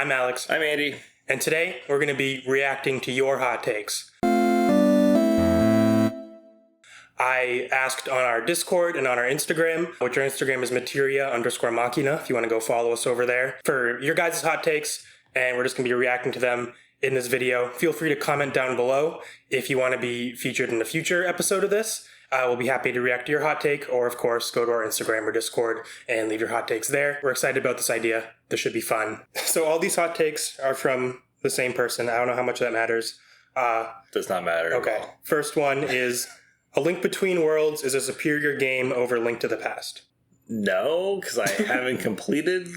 I'm Alex. I'm Andy. And today we're going to be reacting to your hot takes. I asked on our Discord and on our Instagram, which our Instagram is materia_machina, if you want to go follow us over there, for your guys' hot takes, and we're just going to be reacting to them in this video. Feel free to comment down below if you want to be featured in a future episode of this. We'll be happy to react to your hot take, or of course, go to our Instagram or Discord and leave your hot takes there. We're excited about this idea. This should be fun. So all these hot takes are from the same person. I don't know how much that matters. Does not matter. Okay. First one is, A Link Between Worlds is a superior game over Link to the Past. No, because I haven't completed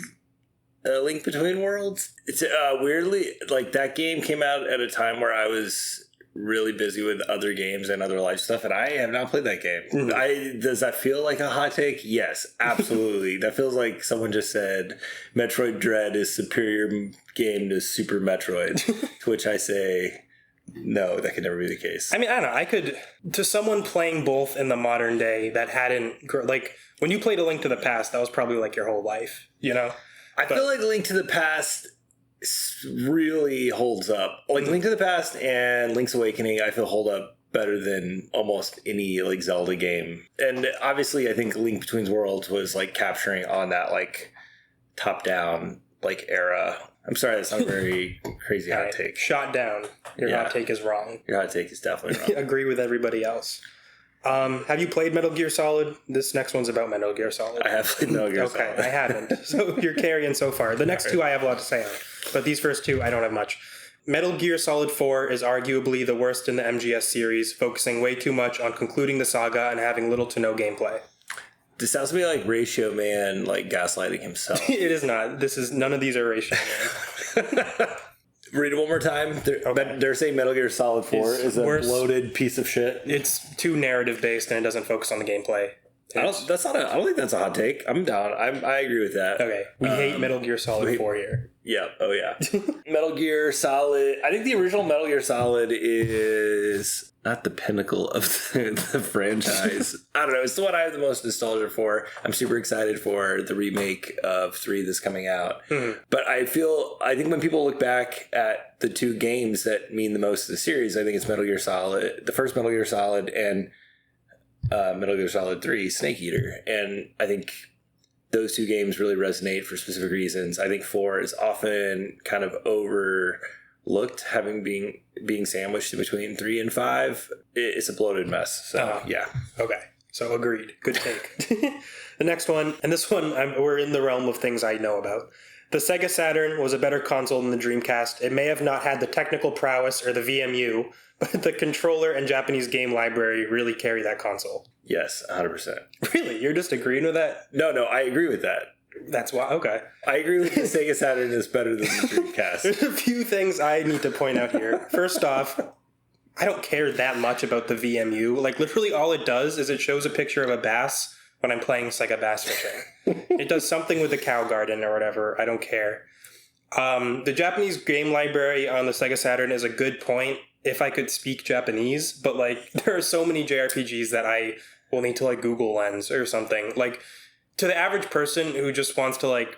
A Link Between Worlds. It's weirdly, like, that game came out at a time where I was really busy with other games and other life stuff, and I have not played that game. Mm-hmm. Does that feel like a hot take? Yes, absolutely. That feels like someone just said Metroid Dread is superior game to Super Metroid, to which I say, no, that could never be the case. I mean, I don't know. I could, to someone playing both in the modern day that hadn't, like, when you played A Link to the Past, that was probably like your whole life, you know? I feel like Link to the Past really holds up. Like, Link to the Past and Link's Awakening, I feel hold up better than almost any, like, Zelda game. And obviously, I think Link Between Worlds was, like, capturing on that, like, top-down, like, era. I'm sorry, that's not a very crazy hot take. Shot down. Your hot take is wrong. Your hot take is definitely wrong. Agree with everybody else. Have you played Metal Gear Solid? This next one's about Metal Gear Solid. I have played Metal Gear Solid. Okay, I haven't. So you're carrying so far. The next two I have a lot to say on. But these first two, I don't have much. Metal Gear Solid 4 is arguably the worst in the MGS series, focusing way too much on concluding the saga and having little to no gameplay. This sounds to me like Ratio Man, like, gaslighting himself. It is not. None of these are Ratio Man. Read it one more time. They're saying Metal Gear Solid 4 is a bloated piece of shit. It's too narrative based and it doesn't focus on the gameplay. I don't think that's a hot take. I'm down. I agree with that. Okay. We hate Metal Gear Solid 4 here. Yeah. Oh, yeah. Metal Gear Solid. I think the original Metal Gear Solid is not the pinnacle of the franchise. I don't know. It's the one I have the most nostalgia for. I'm super excited for the remake of 3 that's coming out. Mm-hmm. But I think when people look back at the two games that mean the most to the series, I think it's Metal Gear Solid, the first Metal Gear Solid, and Metal Gear Solid 3, Snake Eater. And I think those two games really resonate for specific reasons. I think 4 is often kind of overlooked, having being sandwiched in between 3 and 5. It's a bloated mess. So, yeah. Okay. So agreed. Good take. The next one, and this one, we're in the realm of things I know about. The Sega Saturn was a better console than the Dreamcast. It may have not had the technical prowess or the VMU, but the controller and Japanese game library really carry that console. Yes, 100%. Really? You're just agreeing with that? No, I agree with that. That's why, okay. I agree with the Sega Saturn is better than the Dreamcast. There's a few things I need to point out here. First off, I don't care that much about the VMU. Like, literally all it does is it shows a picture of a bass when I'm playing Sega Bass Fishing. It does something with the cow garden or whatever. I don't care. The Japanese game library on the Sega Saturn is a good point if I could speak Japanese, but, like, there are so many JRPGs that I will need to, like, Google Lens or something. Like, to the average person who just wants to, like,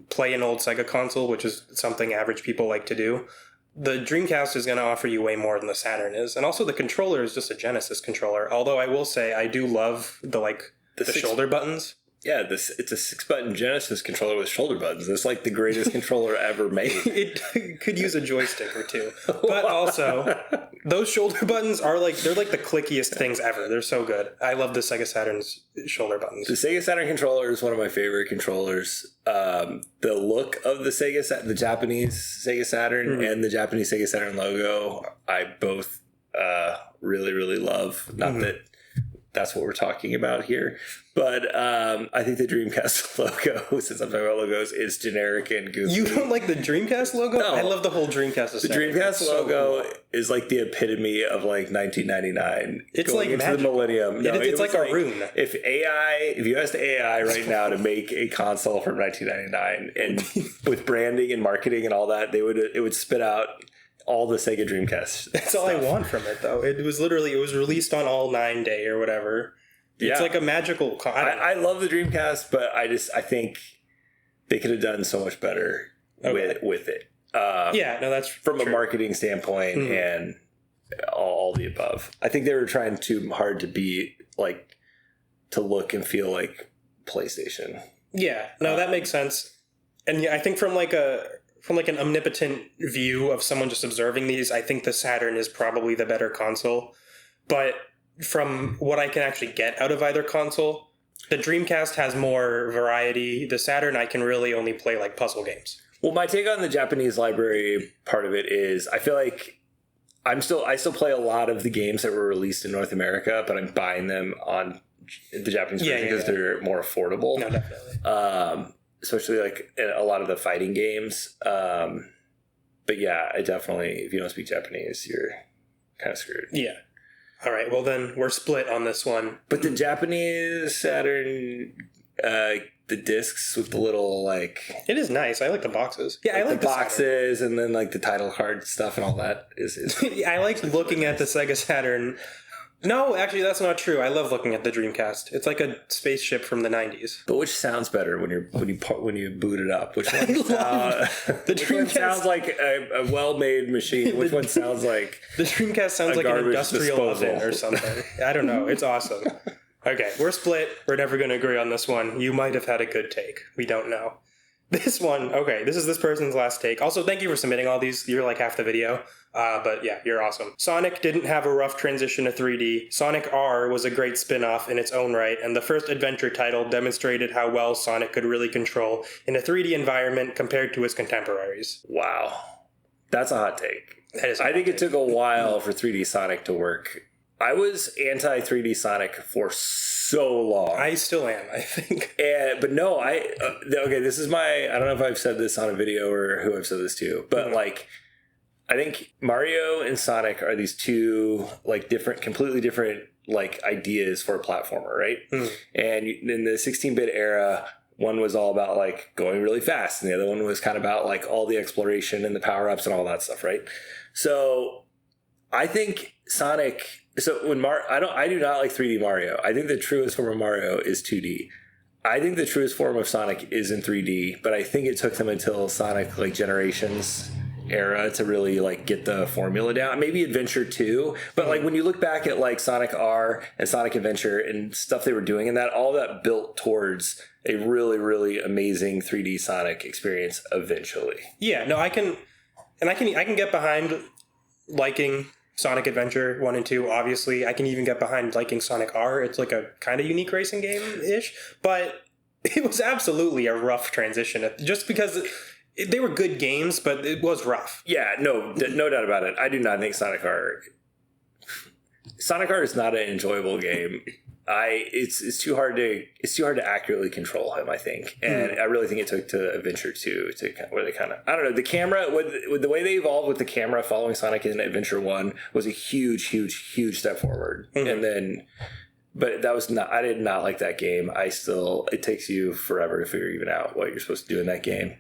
play an old Sega console, which is something average people like to do, the Dreamcast is going to offer you way more than the Saturn is. And also the controller is just a Genesis controller. Although I will say I do love the shoulder buttons. Yeah, it's a 6-button Genesis controller with shoulder buttons. It's like the greatest controller ever made. It could use a joystick or two. But also, those shoulder buttons are they're like the clickiest things ever. They're so good. I love the Sega Saturn's shoulder buttons. The Sega Saturn controller is one of my favorite controllers. The look of the Japanese Sega Saturn and the Japanese Sega Saturn logo, I both really, really love. Not that that's what we're talking about here. But I think the Dreamcast logo, since I'm talking about logos, is generic and goofy. You don't like the Dreamcast logo? No. I love the whole Dreamcast aesthetic. The Dreamcast logo is like the epitome of, like, 1999. It's going like into magic. the millennium. No, it's like a rune. If you asked AI right now to make a console from 1999 and with branding and marketing and all that, it would spit out all the Sega Dreamcast. That's all I want from it, though. It was released on All 9 Day or whatever. It's like a magical... I love the Dreamcast, but I think they could have done so much better with it. Yeah, no, that's from true. a marketing standpoint and all the above. I think they were trying too hard to be like to look and feel like PlayStation. Yeah, no, that makes sense. And yeah, I think from like an omnipotent view of someone just observing these, I think the Saturn is probably the better console. But from what I can actually get out of either console, the Dreamcast has more variety. The Saturn, I can really only play like puzzle games. Well, my take on the Japanese library part of it is I feel like I still play a lot of the games that were released in North America, but I'm buying them on the Japanese version because they're more affordable. No, definitely. Especially like a lot of the fighting games. But yeah, I definitely, if you don't speak Japanese, you're kind of screwed. Yeah. All right. Well, then we're split on this one. But the Japanese Saturn, the discs with the little like, it is nice. I like the boxes. Yeah, like I like the boxes and then like the title card stuff and all that is I like looking at the Sega Saturn. No, actually, that's not true. I love looking at the Dreamcast. It's like a spaceship from the 90s. But which sounds better when you boot it up? Which one, the which one sounds like a well-made machine? Which one sounds like the Dreamcast sounds like an industrial disposal oven or something? I don't know. It's awesome. Okay, we're split. We're never going to agree on this one. You might have had a good take. We don't know. This one, okay, this is this person's last take. Also, thank you for submitting all these. You're like half the video. But yeah, you're awesome. Sonic didn't have a rough transition to 3D. Sonic R was a great spin-off in its own right, and the first adventure title demonstrated how well Sonic could really control in a 3D environment compared to his contemporaries. Wow. That's a hot take. I think it took a while for 3D Sonic to work. I was anti 3D Sonic for so long. I still am, I think. But no, okay, this is I don't know if I've said this on a video or who I've said this to, but like, I think Mario and Sonic are these two like completely different like ideas for a platformer, right? And in the 16-bit era, one was all about like going really fast, and the other one was kind of about like all the exploration and the power-ups and all that stuff, right? So I think Sonic. So when I do not like 3D Mario. I think the truest form of Mario is 2D. I think the truest form of Sonic is in 3D, but I think it took them until Sonic like Generations era to really like get the formula down. Maybe Adventure 2, but like when you look back at like Sonic R and Sonic Adventure and stuff they were doing in that, all that built towards a really, really amazing 3D Sonic experience eventually. Yeah, no, I can get behind liking Sonic Adventure 1 and 2, obviously. I can even get behind liking Sonic R. It's like a kind of unique racing game-ish, but it was absolutely a rough transition. Just because they were good games, but it was rough. Yeah, no doubt about it. I do not think Sonic R is not an enjoyable game. It's too hard to accurately control him, I think, and I really think it took to Adventure 2 to where they kind of, I don't know, the camera with the way they evolved with the camera following Sonic in Adventure 1 was a huge step forward, and then. But that was not. I did not like that game. It takes you forever to figure even out what you're supposed to do in that game.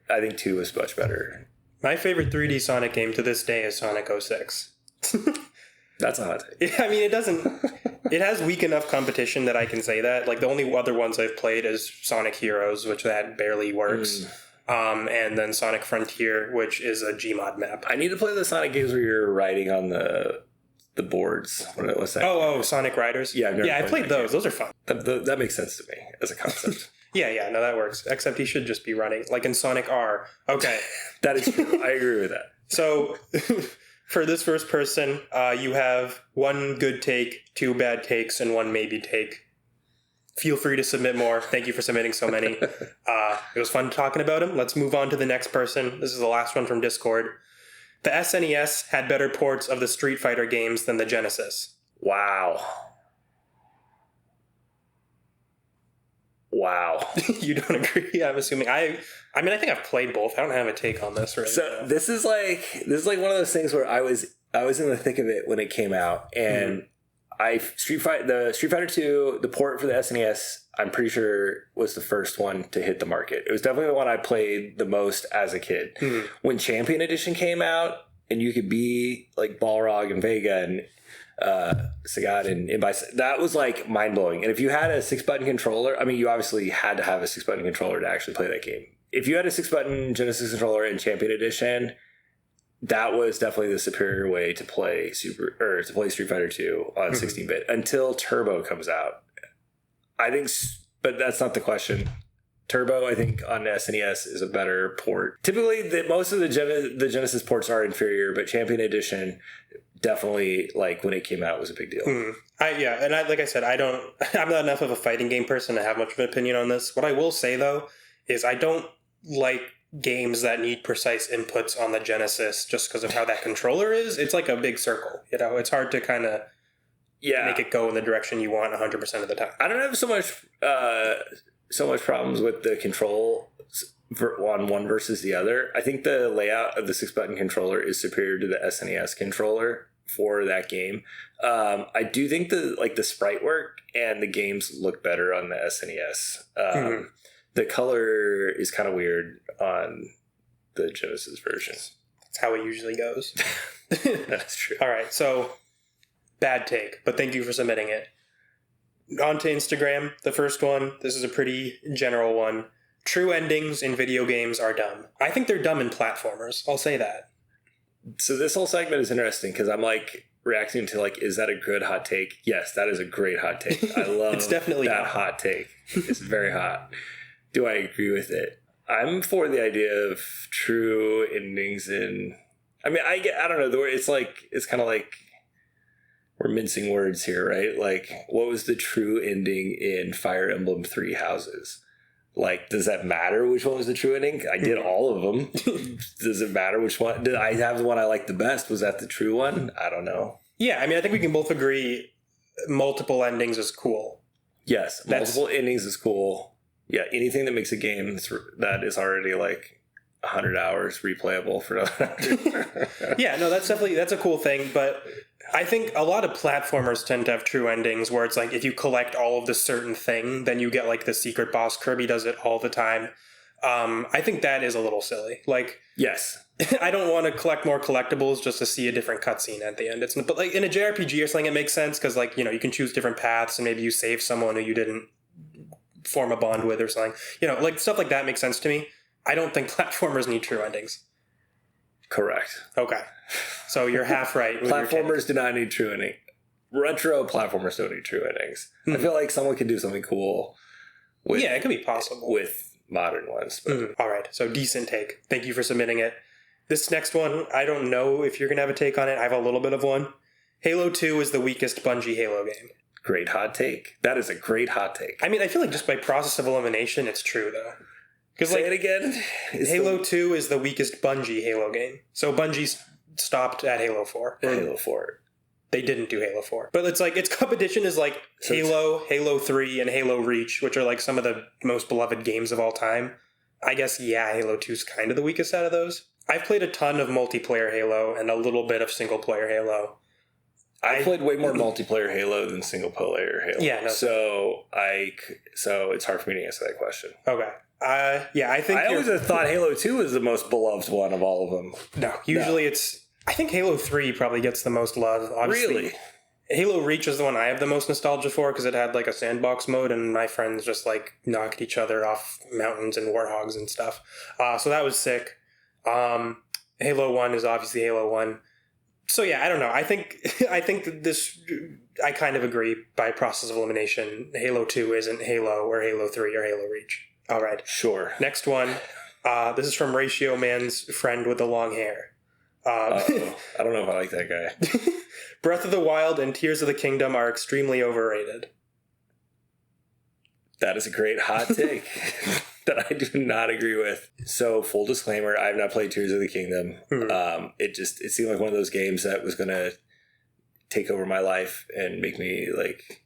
I think 2 was much better. My favorite 3D Sonic game to this day is Sonic 06. That's a hot take. I mean, it has weak enough competition that I can say that. Like, the only other ones I've played is Sonic Heroes, which that barely works. And then Sonic Frontier, which is a Gmod map. I need to play the Sonic games where you're riding on the boards. What's that? Oh, Sonic Riders? Yeah, I played those. Those are fun. That makes sense to me as a concept. Yeah, no, that works. Except he should just be running, like in Sonic R. Okay. That is true. I agree with that. So, for this first person, you have 1 good take, 2 bad takes, and 1 maybe take. Feel free to submit more. Thank you for submitting so many. It was fun talking about him. Let's move on to the next person. This is the last one from Discord. The SNES had better ports of the Street Fighter games than the Genesis. Wow. You don't agree? I'm assuming. I mean, I think I've played both. I don't have a take on this really. So this is like one of those things where I was in the thick of it when it came out, and Street Fighter 2, the port for the SNES, I'm pretty sure was the first one to hit the market. It was definitely the one I played the most as a kid. When Champion Edition came out, and you could be like Balrog and Vega and Sagat and Imbai, that was like mind blowing. And if you had a 6-button controller, I mean, you obviously had to have a 6-button controller to actually play that game. if you had a 6-button Genesis controller in Champion Edition, that was definitely the superior way to play Street Fighter 2 on 16-bit until Turbo comes out. I think, but that's not the question. Turbo, I think, on SNES is a better port. Typically, most of the Genesis ports are inferior, but Champion Edition definitely, like, when it came out, was a big deal. Like I said, I'm not enough of a fighting game person to have much of an opinion on this. What I will say, though, is I don't like games that need precise inputs on the Genesis just because of how that controller is. It's like a big circle. You know, it's hard to kind of make it go in the direction you want 100% of the time. I don't have so much problems with the control on one versus the other. I think the layout of the 6-button controller is superior to the SNES controller for that game. I do think the sprite work and the games look better on the SNES. The color is kind of weird on the Genesis version. That's how it usually goes. That's true. All right, so bad take, but thank you for submitting it. On to Instagram, the first one. This is a pretty general one. True endings in video games are dumb. I think they're dumb in platformers. I'll say that. So this whole segment is interesting because I'm like reacting to like, is that a good hot take? Yes, that is a great hot take. I love it's definitely that hot take. It's very hot. Do I agree with it? I'm for the idea of true endings in. I mean, I don't know. It's kind of like we're mincing words here, right? Like, what was the true ending in Fire Emblem 3 Houses? Like, does that matter which one was the true ending? I did all of them. Does it matter which one? Did I have the one I liked the best? Was that the true one? I don't know. Yeah, I mean, I think we can both agree multiple endings is cool. Yes, multiple endings is cool. Yeah, anything that makes a game that is already like 100 hours replayable for another. Yeah, no, that's a cool thing. But I think a lot of platformers tend to have true endings where it's like if you collect all of this certain thing, then you get like the secret boss. Kirby does it all the time. I think that is a little silly. Like, yes, I don't want to collect more collectibles just to see a different cutscene at the end. But like in a JRPG or something, it makes sense because like, you know, you can choose different paths and maybe you save someone who you didn't form a bond with or something. You know, like stuff like that makes sense to me. I don't think platformers need true endings. Correct. Okay. So you're half right. Platformers do not need true endings. Retro platformers don't need true endings. I feel like someone can do something cool with, it could be possible with modern ones. But. All right. So decent take. Thank you for submitting it. This next one, I don't know if you're going to have a take on it. I have a little bit of one. Halo 2 is the weakest Bungie Halo game. Great hot take. That is a great hot take. I mean, I feel like just by process of elimination, it's true, though. Say it again. Halo 2 is the weakest Bungie Halo game. So Bungie stopped at Halo 4. Halo 4. They didn't do Halo 4. But it's like, its competition is like Halo, Halo 3, and Halo Reach, which are like some of the most beloved games of all time. I guess, Halo 2 is kind of the weakest out of those. I've played a ton of multiplayer Halo and a little bit of single-player Halo. I played way more multiplayer Halo than single-player Halo. Yeah, no. So it's hard for me to answer that question. Okay. I think I always have thought Halo 2 is the most beloved one of all of them. No, usually it's. I think Halo 3 probably gets the most love. Obviously. Really? Halo Reach is the one I have the most nostalgia for because it had like a sandbox mode and my friends just like knocked each other off mountains and warthogs and stuff. So that was sick. Halo 1 is obviously Halo 1. So yeah, I don't know. I think I kind of agree by process of elimination. Halo 2 isn't Halo or Halo 3 or Halo Reach. All right. Sure. Next one. This is from Ratio Man's friend with the long hair. I don't know if I like that guy. Breath of the Wild and Tears of the Kingdom are extremely overrated. That is a great hot take that I do not agree with. So, full disclaimer, I have not played Tears of the Kingdom. It seemed like one of those games that was going to take over my life and make me like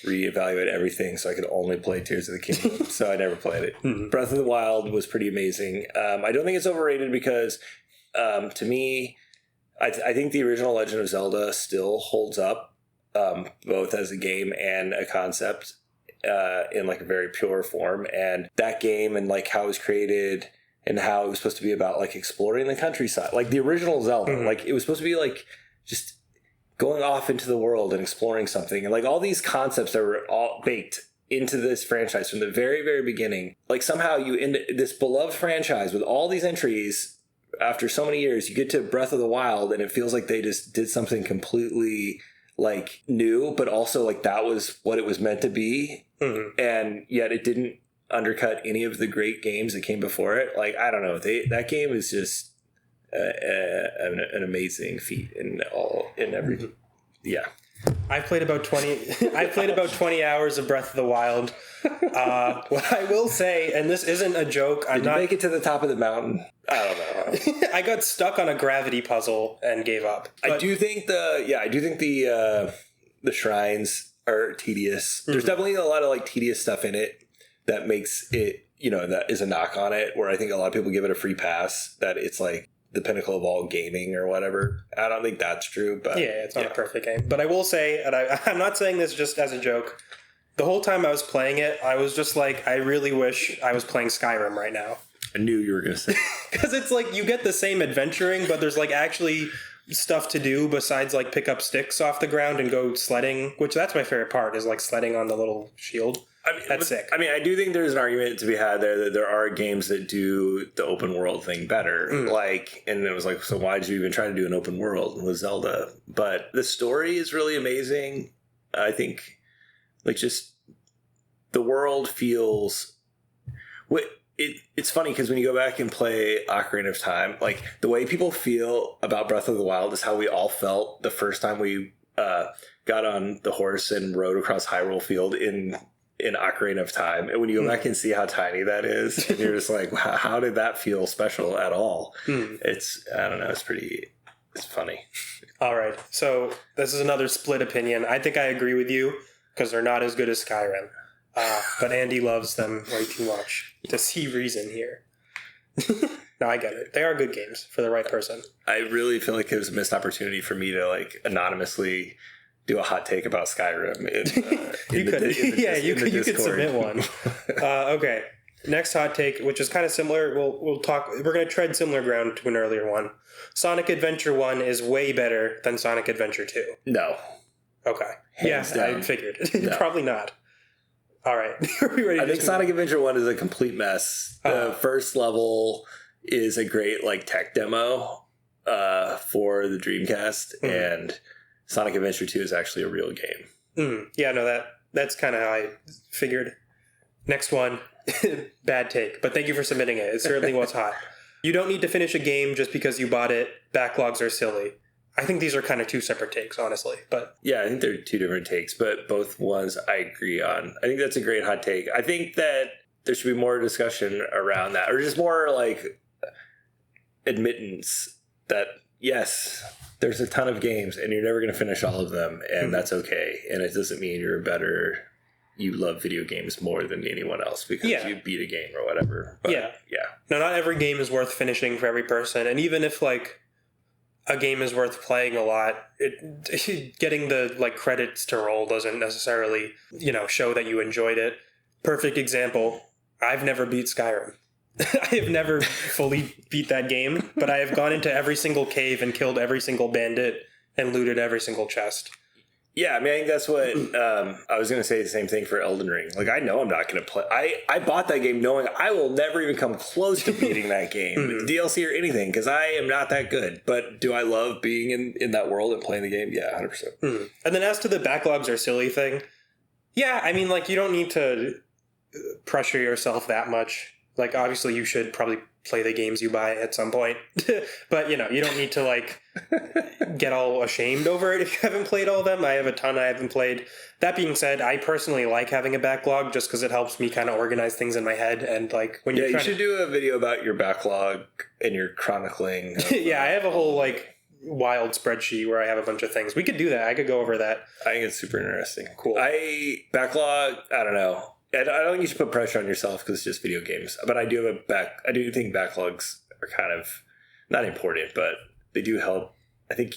reevaluate everything so I could only play Tears of the Kingdom. So I never played it. Breath of the Wild was pretty amazing. I don't think it's overrated because to me, I think the original Legend of Zelda still holds up both as a game and a concept in like a very pure form. And that game and like how it was created and how it was supposed to be about like exploring the countryside, like the original Zelda, like it was supposed to be like just going off into the world and exploring something, and like all these concepts that were all baked into this franchise from the very, very beginning. Like somehow you end this beloved franchise with all these entries. After so many years, you get to Breath of the Wild, and it feels like they just did something completely like new, but also like that was what it was meant to be, and yet it didn't undercut any of the great games that came before it. Like I don't know, that game is just an amazing feat in every. Yeah. I played about 20 hours of Breath of the Wild. What I will say, and this isn't a joke, Did you make it to the top of the mountain? I don't know. I got stuck on a gravity puzzle and gave up. I do think the shrines are tedious. There's definitely a lot of like tedious stuff in it that makes it, that is a knock on it, where I think a lot of people give it a free pass, that it's like the pinnacle of all gaming or whatever. I don't think that's true, but yeah, it's not a perfect game. But I will say, and I'm not saying this just as a joke, the whole time I was playing it, I was just like, I really wish I was playing Skyrim right now. I knew you were going to say. Because it's like, you get the same adventuring, but there's like actually stuff to do besides like pick up sticks off the ground and go sledding, which that's my favorite part, is like sledding on the little shield. That's sick. I mean, I do think there's an argument to be had there that there are games that do the open world thing better. And it was like, so why did you even try to do an open world with Zelda? But the story is really amazing. I think, like, just the world feels. It's funny because when you go back and play Ocarina of Time, like the way people feel about Breath of the Wild is how we all felt the first time we got on the horse and rode across Hyrule Field in Ocarina of Time. And when you go back and see how tiny that is, and you're just like, wow, how did that feel special at all? It's, I don't know, it's funny. All right. So this is another split opinion. I think I agree with you because they're not as good as Skyrim. But Andy loves them way too much to see reason here. No, I get it. They are good games for the right person. I really feel like it was a missed opportunity for me to like anonymously do a hot take about Skyrim. You could submit one. Okay. Next hot take, which is kind of similar. We're going to tread similar ground to an earlier one. Sonic Adventure 1 is way better than Sonic Adventure 2. No. Okay. Hands down. I figured. No. Probably not. All right. Are we ready? I think Sonic Adventure 1 is a complete mess. The first level is a great like tech demo for the Dreamcast, and Sonic Adventure 2 is actually a real game. Yeah, no, that's kind of how I figured. Next one, bad take, but thank you for submitting it. It certainly was hot. You don't need to finish a game just because you bought it. Backlogs are silly. I think these are kind of two separate takes, honestly. But yeah, I think they're two different takes, but both ones I agree on. I think that's a great hot take. I think that there should be more discussion around that, or just more like admittance that yes, there's a ton of games and you're never going to finish all of them, and that's okay. And it doesn't mean you love video games more than anyone else because you beat a game or whatever. But, yeah. No, not every game is worth finishing for every person. And even if like a game is worth playing a lot, getting the like credits to roll doesn't necessarily, show that you enjoyed it. Perfect example. I've never beat Skyrim. I have never fully beat that game, but I have gone into every single cave and killed every single bandit and looted every single chest. Yeah, I mean, I think that's what I was going to say the same thing for Elden Ring. Like, I know I'm not going to play. I bought that game knowing I will never even come close to beating that game, DLC or anything, because I am not that good. But do I love being in that world and playing the game? Yeah, 100%. And then as to the backlogs are silly thing, yeah, I mean, like, you don't need to pressure yourself that much. Like, obviously, you should probably play the games you buy at some point. But, you don't need to, like, get all ashamed over it if you haven't played all of them. I have a ton I haven't played. That being said, I personally like having a backlog just because it helps me kind of organize things in my head. And, like, when you're you should do a video about your backlog and your chronicling. Yeah, I have a whole, like, wild spreadsheet where I have a bunch of things. We could do that. I could go over that. I think it's super interesting. Cool. I don't know. I don't think you should put pressure on yourself because it's just video games. But I do think backlogs are kind of not important, but they do help. I think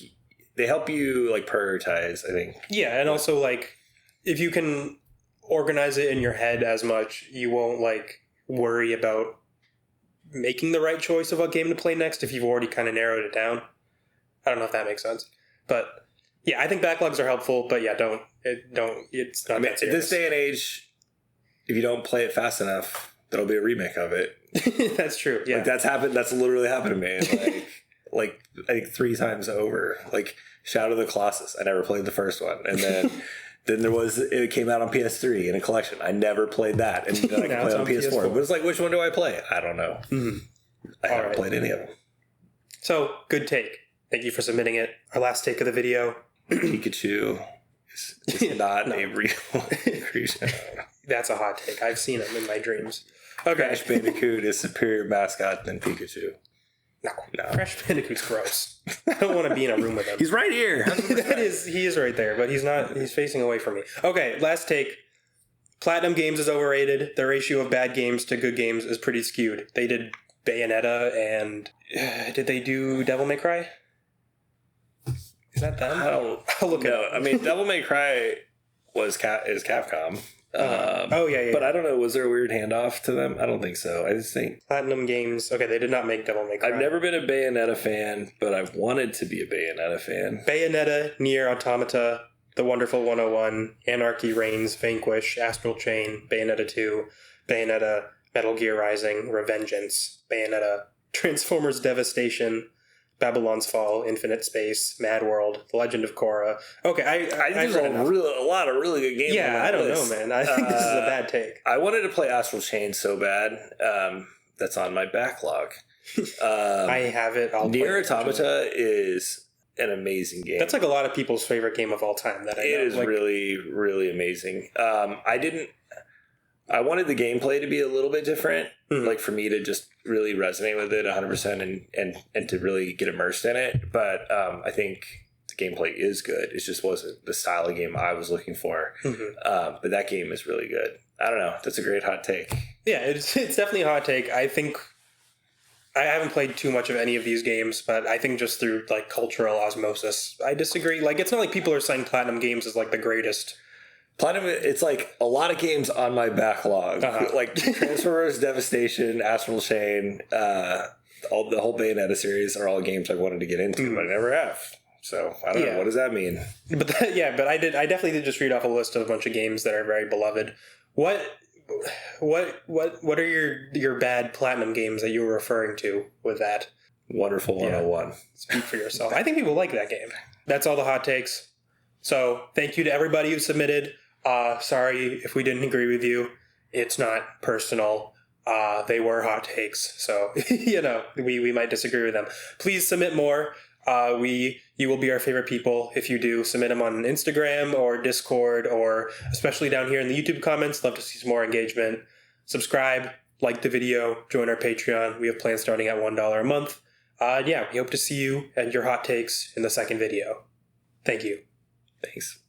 they help you like prioritize, I think. Yeah, and also like if you can organize it in your head as much, you won't like worry about making the right choice of what game to play next if you've already kind of narrowed it down. I don't know if that makes sense. But yeah, I think backlogs are helpful, but yeah, it's not that serious. At this day and age, if you don't play it fast enough, there'll be a remake of it. That's true. Yeah. Like that's happened. That's literally happened to me. Like I think 3 times over. Like Shadow of the Colossus. I never played the first one, and then it came out on PS3 in a collection. I never played that, and then I can play it on PS4. But it's like, which one do I play? I don't know. Mm-hmm. I haven't played any of them. So good take. Thank you for submitting it. Our last take of the video. Pikachu is not a real creature. That's a hot take. I've seen him in my dreams. Okay. Crash Bandicoot is superior mascot than Pikachu. No. Crash Bandicoot's gross. I don't want to be in a room with him. He's right here. He is right there, but he's not. He's facing away from me. Okay, last take. Platinum Games is overrated. The ratio of bad games to good games is pretty skewed. They did Bayonetta and did they do Devil May Cry? Is that them? I'll look it up. I mean, Devil May Cry is Capcom. Yeah. But I don't know. Was there a weird handoff to them? I don't think so. I just think Platinum Games. Okay, they did not make Devil May Cry. I've never been a Bayonetta fan, but I've wanted to be a Bayonetta fan. Bayonetta, Nier Automata, The Wonderful 101, Anarchy Reigns, Vanquish, Astral Chain, Bayonetta 2, Bayonetta, Metal Gear Rising, Revengeance, Bayonetta, Transformers Devastation, Babylon's Fall, Infinite Space, Mad World, The Legend of Korra. Okay, I've read a lot of really good games. Yeah, I don't know, man. I think this is a bad take. I wanted to play Astral Chain so bad. That's on my backlog. I have it. Nier Automata is an amazing game. That's like a lot of people's favorite game of all time. It is really, really amazing. I wanted the gameplay to be a little bit different, like for me to just really resonate with it 100% and to really get immersed in it. But I think the gameplay is good. It just wasn't the style of game I was looking for. Mm-hmm. But that game is really good. I don't know. That's a great hot take. Yeah, it's definitely a hot take. I think I haven't played too much of any of these games, but I think just through like cultural osmosis, I disagree. Like it's not like people are saying Platinum Games is like the greatest. Platinum, it's like a lot of games on my backlog, like Transformers, Devastation, Astral Chain, the whole Bayonetta series are all games I wanted to get into, but I never have. So I don't know. What does that mean? But I definitely did just read off a list of a bunch of games that are very beloved. What are your bad Platinum games that you were referring to with that? Wonderful 101. Speak for yourself. I think people like that game. That's all the hot takes. So thank you to everybody who submitted. Sorry if we didn't agree with you. It's not personal. They were hot takes. So, we might disagree with them. Please submit more. You will be our favorite people if you do. Submit them on Instagram or Discord or especially down here in the YouTube comments. Love to see some more engagement. Subscribe, like the video, join our Patreon. We have plans starting at $1 a month. We hope to see you and your hot takes in the second video. Thank you. Thanks.